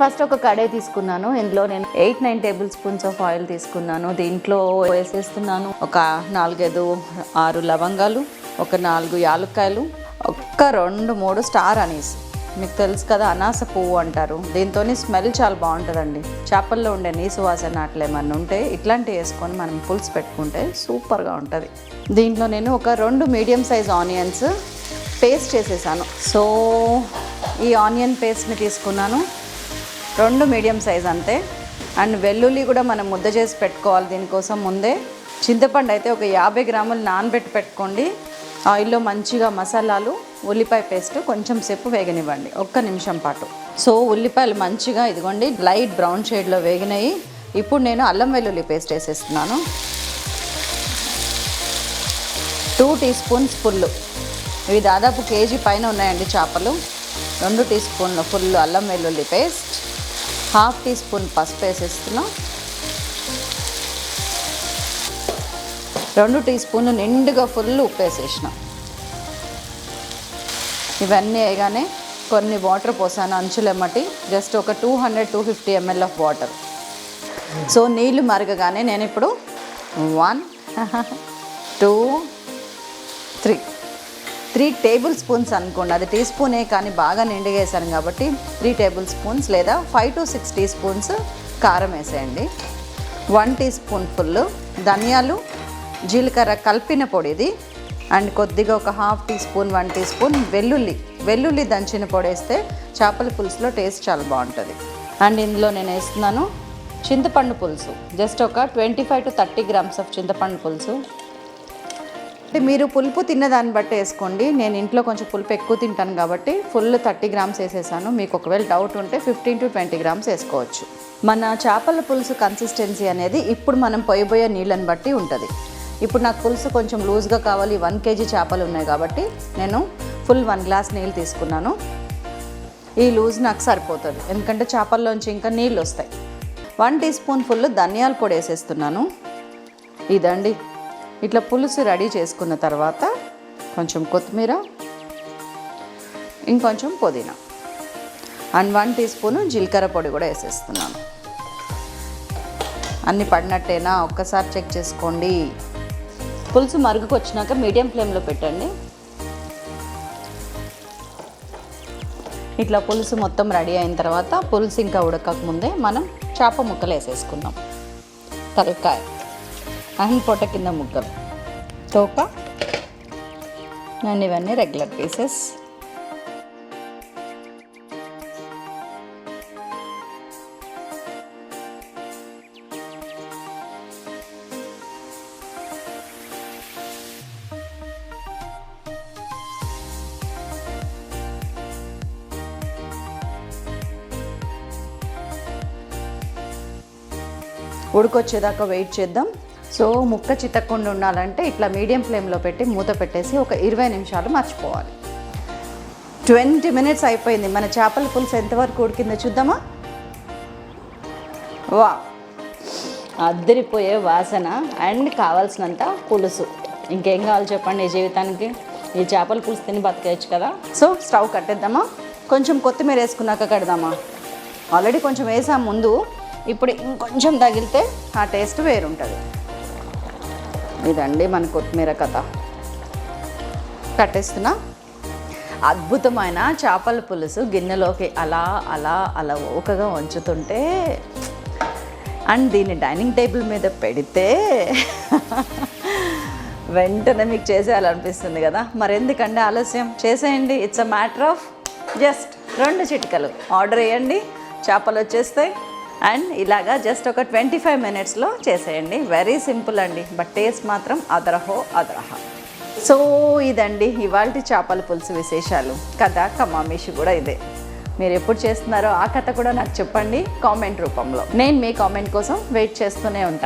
First ఒక కడాయి తీసుకున్నాను. ఇందులో నేను 8-9 టేబుల్ స్పూన్స్ ఆఫ్ ఆయిల్ తీసుకున్నాను. దీంట్లో వేసేస్తున్నాను ఒక 4-6 లవంగాలు, ఒక 4 యాలక్కాయలు, ఒక 2-3 స్టార్ అనీస్. మీకు తెలుసు కదా, అనాస పువ్వు అంటారు. దీంతో స్మెల్ చాలా బాగుంటుందండి. చేపల్లో ఉండే నీసు వాసన అట్లా ఏమన్నా ఉంటే ఇట్లాంటివి వేసుకొని మనం పులుసు పెట్టుకుంటే సూపర్గా ఉంటుంది. దీంట్లో నేను ఒక 2 మీడియం సైజ్ ఆనియన్స్ పేస్ట్ చేసేసాను. సో ఈ ఆనియన్ పేస్ట్ని తీసుకున్నాను, 2 మీడియం సైజ్ అంతే. అండ్ వెల్లుల్లి కూడా మనం ముద్ద చేసి పెట్టుకోవాలి. దీనికోసం ముందే చింతపండు అయితే ఒక 50 గ్రాములు నానబెట్టి పెట్టుకోండి. ఆయిల్లో మంచిగా మసాలాలు, ఉల్లిపాయ పేస్ట్ కొంచెం సేపు వేగనివ్వండి, 1 నిమిషం పాటు. సో ఉల్లిపాయలు మంచిగా ఇదిగోండి లైట్ బ్రౌన్ షేడ్లో వేగినాయి. ఇప్పుడు నేను అల్లం వెల్లుల్లి పేస్ట్ వేసేస్తున్నాను. 2 టీ స్పూన్స్ ఫుల్, ఇవి దాదాపు కేజీ పైన ఉన్నాయండి చేపలు. 2 టీ స్పూన్ల ఫుల్ అల్లం వెల్లుల్లి పేస్ట్, 1/2 టీ స్పూన్ పసుపు వేసేస్తున్నాం, 2 టీ స్పూన్లు నిండుగా ఫుల్ ఉప్పు వేసేసినాం. ఇవన్నీ వేయగానే కొన్ని వాటర్ పోసాను అంచులెమ్మటి, జస్ట్ ఒక 200-250 ml ఆఫ్ వాటర్. సో నీళ్ళు మరగగానే నేను ఇప్పుడు 1, 2, 3 టేబుల్ స్పూన్స్ అనుకోండి, అది టీ స్పూనే కానీ బాగా నిండుగా వేసాను కాబట్టి 3 టేబుల్ స్పూన్స్ లేదా 5-6 టీ స్పూన్స్ కారం వేసేయండి. 1 టీ స్పూన్ ఫుల్ ధనియాలు, జీలకర్ర కలిపిన పొడిది. అండ్ కొద్దిగా ఒక 1/2 టీ స్పూన్ 1 టీ స్పూన్ వెల్లుల్లి దంచిన పొడి వేస్తే చేపల పులుసులో టేస్ట్ చాలా బాగుంటుంది. అండ్ ఇందులో నేను వేస్తున్నాను చింతపండు పులుసు, జస్ట్ ఒక 25-30 గ్రామ్స్ ఆఫ్ చింతపండు పులుసు. అంటే మీరు పులుపు తిన్నదాన్ని బట్టి వేసుకోండి. నేను ఇంట్లో కొంచెం పులుపు ఎక్కువ తింటాను కాబట్టి ఫుల్ 30 గ్రామ్స్ వేసేసాను. మీకు ఒకవేళ డౌట్ ఉంటే 15-20 గ్రామ్స్ వేసుకోవచ్చు. మన చేపల పులుసు కన్సిస్టెన్సీ అనేది ఇప్పుడు మనం పొయ్యబోయే నీళ్ళని బట్టి ఉంటుంది. ఇప్పుడు నాకు పులుసు కొంచెం లూజ్గా కావాలి, 1 కేజీ చేపలు ఉన్నాయి కాబట్టి నేను ఫుల్ 1 గ్లాస్ నీళ్ళు తీసుకున్నాను. ఈ లూజ్ నాకు సరిపోతుంది, ఎందుకంటే చేపల్లోంచి ఇంకా నీళ్ళు వస్తాయి. 1 టీ స్పూన్ ఫుల్ ధనియాల పొడి వేసేస్తున్నాను. ఇదండి, ఇట్లా పులుసు రెడీ చేసుకున్న తర్వాత కొంచెం కొత్తిమీర, ఇంకొంచెం పుదీనా అండ్ 1 టీ స్పూను జీలకర్ర పొడి కూడా వేసేస్తున్నాను. అన్నీ పడినట్టేనా ఒక్కసారి చెక్ చేసుకోండి. పులుసు మరుగుకు వచ్చినాక మీడియం ఫ్లేమ్లో పెట్టండి. ఇట్లా పులుసు మొత్తం రెడీ అయిన తర్వాత పులుసు ఇంకా ఉడకక ముందే మనం చేప ముక్కలు వేసేసుకుందాం. తలకాయ అండ్ పొట్ట కింద ముక్కలు, తోక అండ్ ఇవన్నీ రెగ్యులర్ పీసెస్. ఉడికొచ్చేదాకా వెయిట్ చేద్దాం. సో ముక్క చితక్కుండా ఉండాలంటే ఇట్లా మీడియం ఫ్లేమ్లో పెట్టి మూత పెట్టేసి ఒక 20 నిమిషాలు మర్చిపోవాలి. 20 మినిట్స్ అయిపోయింది. మన చేపల పులుసు ఎంతవరకు ఉడికిందో చూద్దామా? వా, అద్దరిపోయే వాసన అండ్ కావాల్సినంత పులుసు. ఇంకేం కావాలి చెప్పండి ఈ జీవితానికి? ఈ చేపల పులుసు తిని బతికేయచ్చు కదా. సో స్టవ్ కట్టేద్దామా? కొంచెం కొత్తిమీర వేసుకున్నాక కడదామా? ఆల్రెడీ కొంచెం వేసాం ముందు, ఇప్పుడు ఇంకొంచెం తగిలితే ఆ టేస్ట్ వేరుంటుంది. ఇదండి మన కొత్తిమీర కథ. కట్టేస్తున్నా. అద్భుతమైన చేపల పులుసు గిన్నెలోకి అలా అలా అలా ఓకగా వంచుతుంటే అండ్ దీన్ని డైనింగ్ టేబుల్ మీద పెడితే వెంటనే మీకు చేసేయాలనిపిస్తుంది కదా. మరెందుకండి ఆలస్యం, చేసేయండి. It's a matter of just 2 చిటికలు. ఆర్డర్ వేయండి, చేపలు వచ్చేస్తాయి. అండ్ ఇలాగా జస్ట్ ఒక 25 మినిట్స్లో చేసేయండి. వెరీ సింపుల్ అండి, బట్ టేస్ట్ మాత్రం అదరహో అదరహ. సో ఇదండి ఇవాల్టి చేపల పులుసు విశేషాలు. కథ కమామిషి కూడా ఇదే. మీరు ఎప్పుడు చేస్తున్నారో ఆ కథ కూడా నాకు చెప్పండి కామెంట్ రూపంలో. నేను మీ కామెంట్ కోసం వెయిట్ చేస్తూనే ఉంటాను.